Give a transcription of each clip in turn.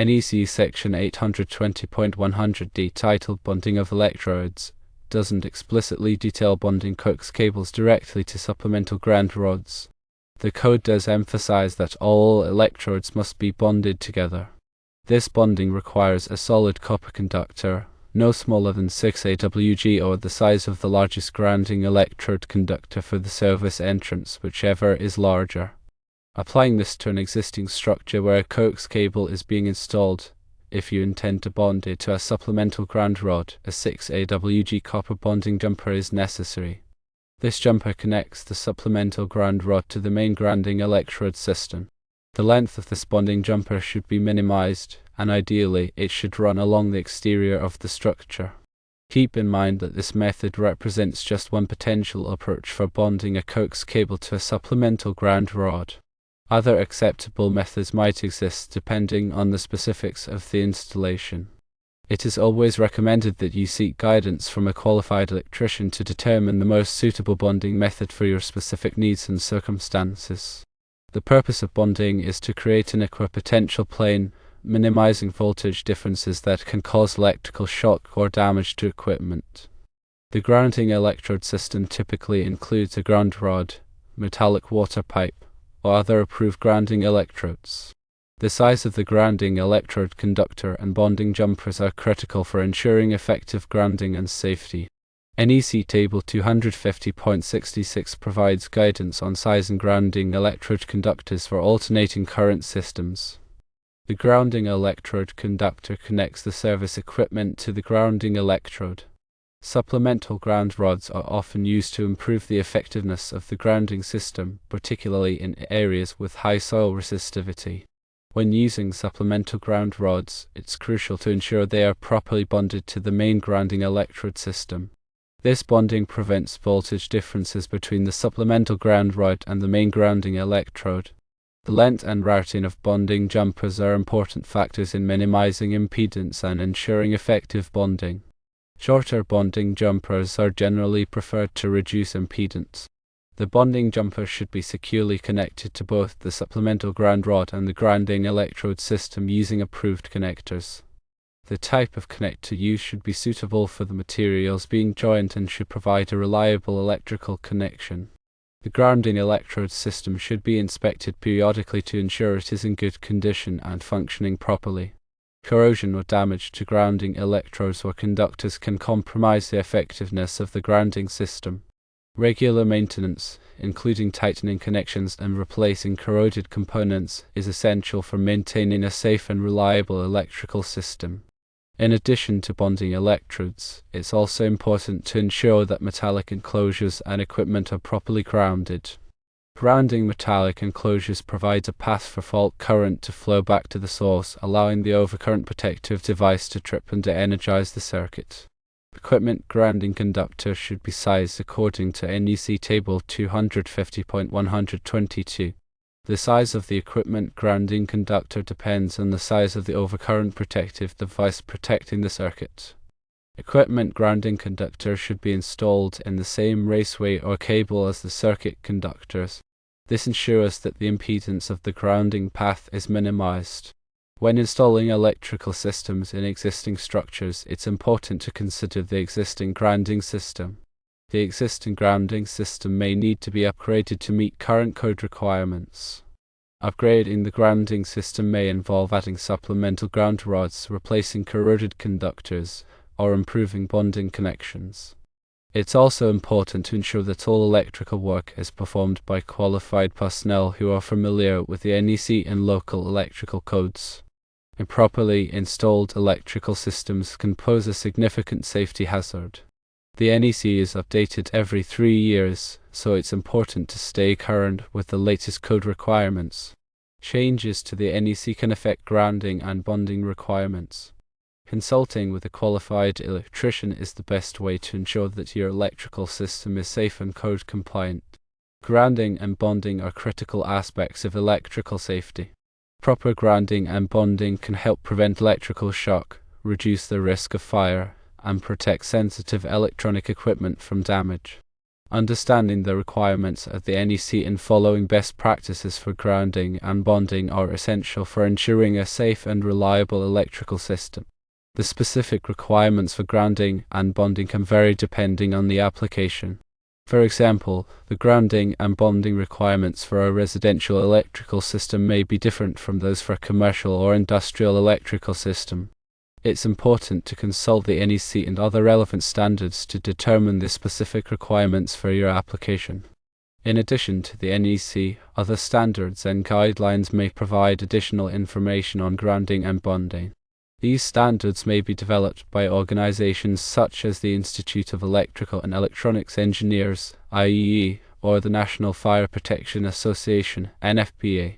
NEC section 820.100d titled Bonding of Electrodes doesn't explicitly detail bonding Coax cables directly to supplemental ground rods. The code does emphasize that all electrodes must be bonded together. This bonding requires a solid copper conductor, no smaller than 6 AWG or the size of the largest grounding electrode conductor for the service entrance, whichever is larger. Applying this to an existing structure where a Coax cable is being installed, if you intend to bond it to a supplemental ground rod, a 6 AWG copper bonding jumper is necessary. This jumper connects the supplemental ground rod to the main grounding electrode system. The length of this bonding jumper should be minimized, and ideally it should run along the exterior of the structure. Keep in mind that this method represents just one potential approach for bonding a Coax cable to a supplemental ground rod. Other acceptable methods might exist depending on the specifics of the installation. It is always recommended that you seek guidance from a qualified electrician to determine the most suitable bonding method for your specific needs and circumstances. The purpose of bonding is to create an equipotential plane, minimizing voltage differences that can cause electrical shock or damage to equipment. The grounding electrode system typically includes a ground rod, metallic water pipe, or other approved grounding electrodes. The size of the grounding electrode conductor and bonding jumpers are critical for ensuring effective grounding and safety. NEC Table 250.66 provides guidance on size and grounding electrode conductors for alternating current systems. The grounding electrode conductor connects the service equipment to the grounding electrode. Supplemental ground rods are often used to improve the effectiveness of the grounding system, particularly in areas with high soil resistivity. When using supplemental ground rods, it's crucial to ensure they are properly bonded to the main grounding electrode system. This bonding prevents voltage differences between the supplemental ground rod and the main grounding electrode. The length and routing of bonding jumpers are important factors in minimizing impedance and ensuring effective bonding. Shorter bonding jumpers are generally preferred to reduce impedance. The bonding jumper should be securely connected to both the supplemental ground rod and the grounding electrode system using approved connectors. The type of connector used should be suitable for the materials being joined and should provide a reliable electrical connection. The grounding electrode system should be inspected periodically to ensure it is in good condition and functioning properly. Corrosion or damage to grounding electrodes or conductors can compromise the effectiveness of the grounding system. Regular maintenance, including tightening connections and replacing corroded components, is essential for maintaining a safe and reliable electrical system. In addition to bonding electrodes, it's also important to ensure that metallic enclosures and equipment are properly grounded. Grounding metallic enclosures provides a path for fault current to flow back to the source, allowing the overcurrent protective device to trip and de-energize the circuit. Equipment grounding conductor should be sized according to NEC Table 250.122. The size of the equipment grounding conductor depends on the size of the overcurrent protective device protecting the circuit. Equipment grounding conductor should be installed in the same raceway or cable as the circuit conductors. This ensures that the impedance of the grounding path is minimized. When installing electrical systems in existing structures, it's important to consider the existing grounding system. The existing grounding system may need to be upgraded to meet current code requirements. Upgrading the grounding system may involve adding supplemental ground rods, replacing corroded conductors, or improving bonding connections. It's also important to ensure that all electrical work is performed by qualified personnel who are familiar with the NEC and local electrical codes. Improperly installed electrical systems can pose a significant safety hazard. The NEC is updated every 3 years, so it's important to stay current with the latest code requirements. Changes to the NEC can affect grounding and bonding requirements. Consulting with a qualified electrician is the best way to ensure that your electrical system is safe and code compliant. Grounding and bonding are critical aspects of electrical safety. Proper grounding and bonding can help prevent electrical shock, reduce the risk of fire, and protect sensitive electronic equipment from damage. Understanding the requirements of the NEC and following best practices for grounding and bonding are essential for ensuring a safe and reliable electrical system. The specific requirements for grounding and bonding can vary depending on the application. For example, the grounding and bonding requirements for a residential electrical system may be different from those for a commercial or industrial electrical system. It's important to consult the NEC and other relevant standards to determine the specific requirements for your application. In addition to the NEC, other standards and guidelines may provide additional information on grounding and bonding. These standards may be developed by organizations such as the Institute of Electrical and Electronics Engineers, IEE, or the National Fire Protection Association, NFPA.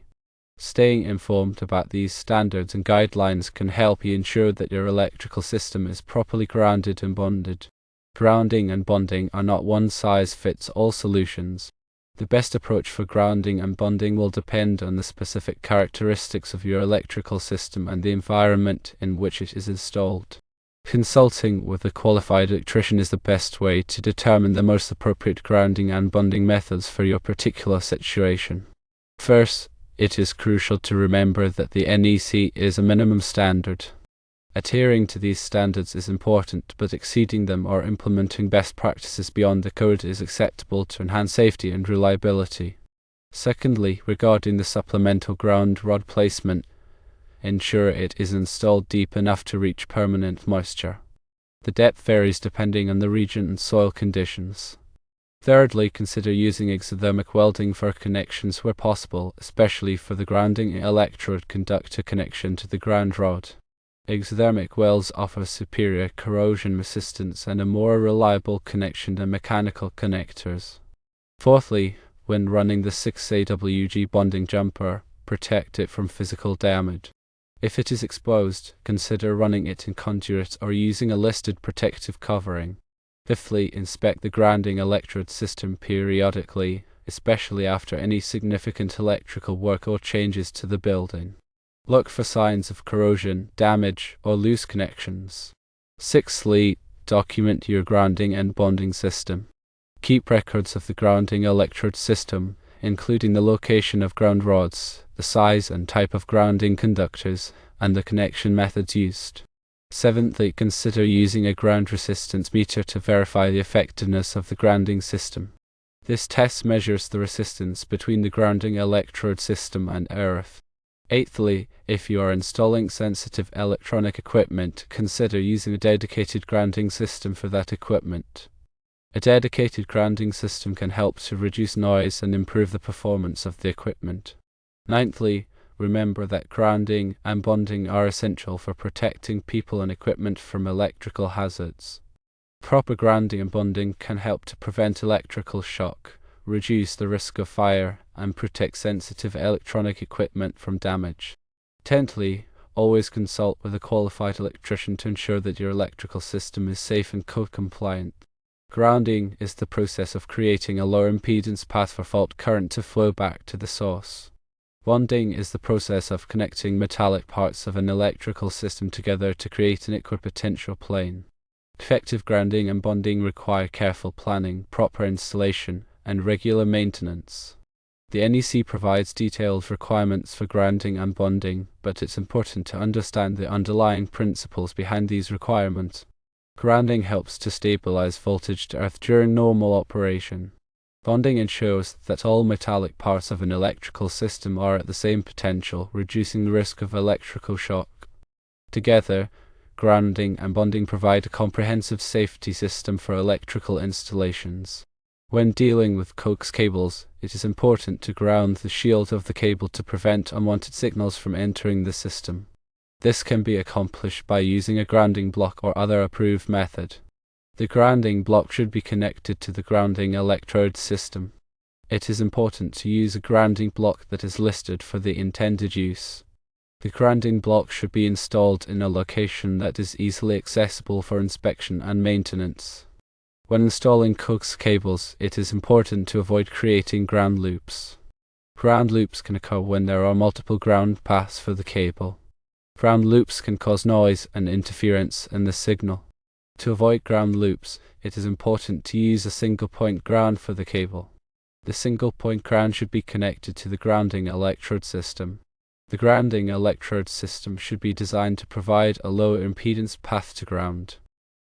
Staying informed about these standards and guidelines can help you ensure that your electrical system is properly grounded and bonded. Grounding and bonding are not one-size-fits-all solutions. The best approach for grounding and bonding will depend on the specific characteristics of your electrical system and the environment in which it is installed. Consulting with a qualified electrician is the best way to determine the most appropriate grounding and bonding methods for your particular situation. First, it is crucial to remember that the NEC is a minimum standard. Adhering to these standards is important, but exceeding them or implementing best practices beyond the code is acceptable to enhance safety and reliability. Secondly, regarding the supplemental ground rod placement, ensure it is installed deep enough to reach permanent moisture. The depth varies depending on the region and soil conditions. Thirdly, consider using exothermic welding for connections where possible, especially for the grounding electrode conductor connection to the ground rod. Exothermic welds offer superior corrosion resistance and a more reliable connection than mechanical connectors. Fourthly, when running the 6AWG bonding jumper, protect it from physical damage. If it is exposed, consider running it in conduit or using a listed protective covering. Fifthly, inspect the grounding electrode system periodically, especially after any significant electrical work or changes to the building. Look for signs of corrosion, damage, or loose connections. Sixthly, document your grounding and bonding system. Keep records of the grounding electrode system, including the location of ground rods, the size and type of grounding conductors, and the connection methods used. Seventhly, consider using a ground resistance meter to verify the effectiveness of the grounding system. This test measures the resistance between the grounding electrode system and earth. Eighthly, if you are installing sensitive electronic equipment, consider using a dedicated grounding system for that equipment. A dedicated grounding system can help to reduce noise and improve the performance of the equipment. Ninthly, remember that grounding and bonding are essential for protecting people and equipment from electrical hazards. Proper grounding and bonding can help to prevent electrical shock, reduce the risk of fire, and protect sensitive electronic equipment from damage. Tenthly, always consult with a qualified electrician to ensure that your electrical system is safe and code compliant. Grounding is the process of creating a low impedance path for fault current to flow back to the source. Bonding is the process of connecting metallic parts of an electrical system together to create an equipotential plane. Effective grounding and bonding require careful planning, proper installation, and regular maintenance. The NEC provides detailed requirements for grounding and bonding, but it's important to understand the underlying principles behind these requirements. Grounding helps to stabilize voltage to earth during normal operation. Bonding ensures that all metallic parts of an electrical system are at the same potential, reducing the risk of electrical shock. Together, grounding and bonding provide a comprehensive safety system for electrical installations. When dealing with Coax cables, it is important to ground the shield of the cable to prevent unwanted signals from entering the system. This can be accomplished by using a grounding block or other approved method. The grounding block should be connected to the grounding electrode system. It is important to use a grounding block that is listed for the intended use. The grounding block should be installed in a location that is easily accessible for inspection and maintenance. When installing Coax cables, it is important to avoid creating ground loops. Ground loops can occur when there are multiple ground paths for the cable. Ground loops can cause noise and interference in the signal. To avoid ground loops, it is important to use a single-point ground for the cable. The single-point ground should be connected to the grounding electrode system. The grounding electrode system should be designed to provide a low impedance path to ground.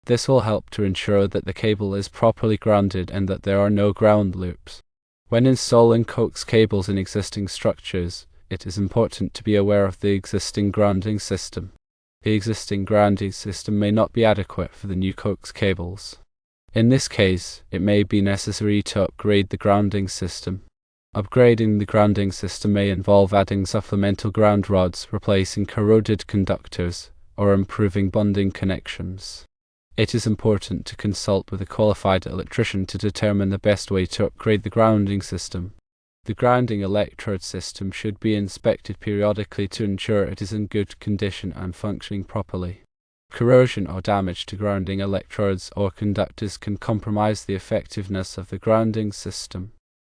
This will help to ensure that the cable is properly grounded and that there are no ground loops. When installing coax cables in existing structures, it is important to be aware of the existing grounding system. The existing grounding system may not be adequate for the new coax cables. In this case, it may be necessary to upgrade the grounding system. Upgrading the grounding system may involve adding supplemental ground rods, replacing corroded conductors, or improving bonding connections. It is important to consult with a qualified electrician to determine the best way to upgrade the grounding system. The grounding electrode system should be inspected periodically to ensure it is in good condition and functioning properly. Corrosion or damage to grounding electrodes or conductors can compromise the effectiveness of the grounding system.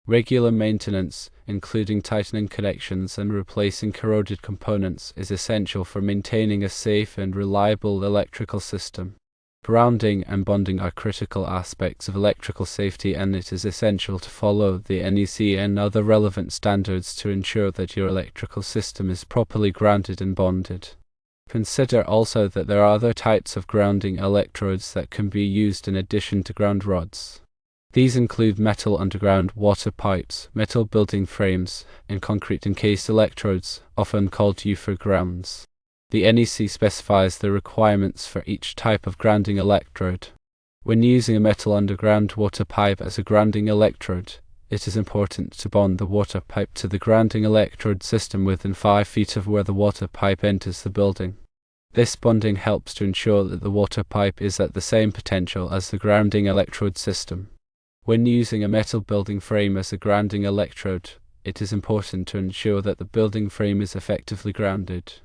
Regular maintenance, including tightening connections and replacing corroded components, is essential for maintaining a safe and reliable electrical system. Grounding and bonding are critical aspects of electrical safety, and it is essential to follow the NEC and other relevant standards to ensure that your electrical system is properly grounded and bonded. Consider also that there are other types of grounding electrodes that can be used in addition to ground rods. These include metal underground water pipes, metal building frames, and concrete encased electrodes, often called UFO grounds. The NEC specifies the requirements for each type of grounding electrode. When using a metal underground water pipe as a grounding electrode, it is important to bond the water pipe to the grounding electrode system within 5 feet of where the water pipe enters the building. This bonding helps to ensure that the water pipe is at the same potential as the grounding electrode system. When using a metal building frame as a grounding electrode, it is important to ensure that the building frame is effectively grounded.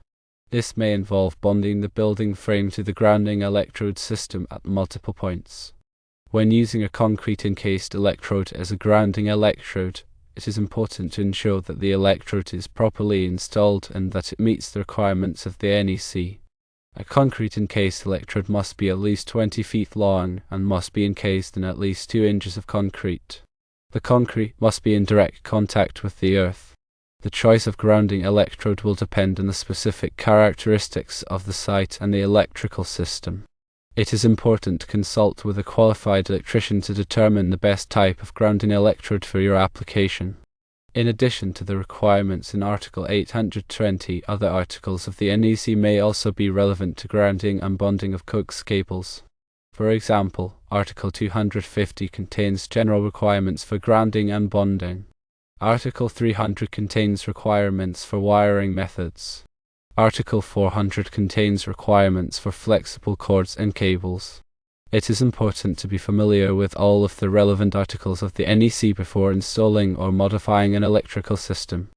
This may involve bonding the building frame to the grounding electrode system at multiple points. When using a concrete encased electrode as a grounding electrode, it is important to ensure that the electrode is properly installed and that it meets the requirements of the NEC. A concrete encased electrode must be at least 20 feet long and must be encased in at least 2 inches of concrete. The concrete must be in direct contact with the earth. The choice of grounding electrode will depend on the specific characteristics of the site and the electrical system. It is important to consult with a qualified electrician to determine the best type of grounding electrode for your application. In addition to the requirements in Article 820, other articles of the NEC may also be relevant to grounding and bonding of coax cables. For example, Article 250 contains general requirements for grounding and bonding. Article 300 contains requirements for wiring methods. Article 400 contains requirements for flexible cords and cables. It is important to be familiar with all of the relevant articles of the NEC before installing or modifying an electrical system.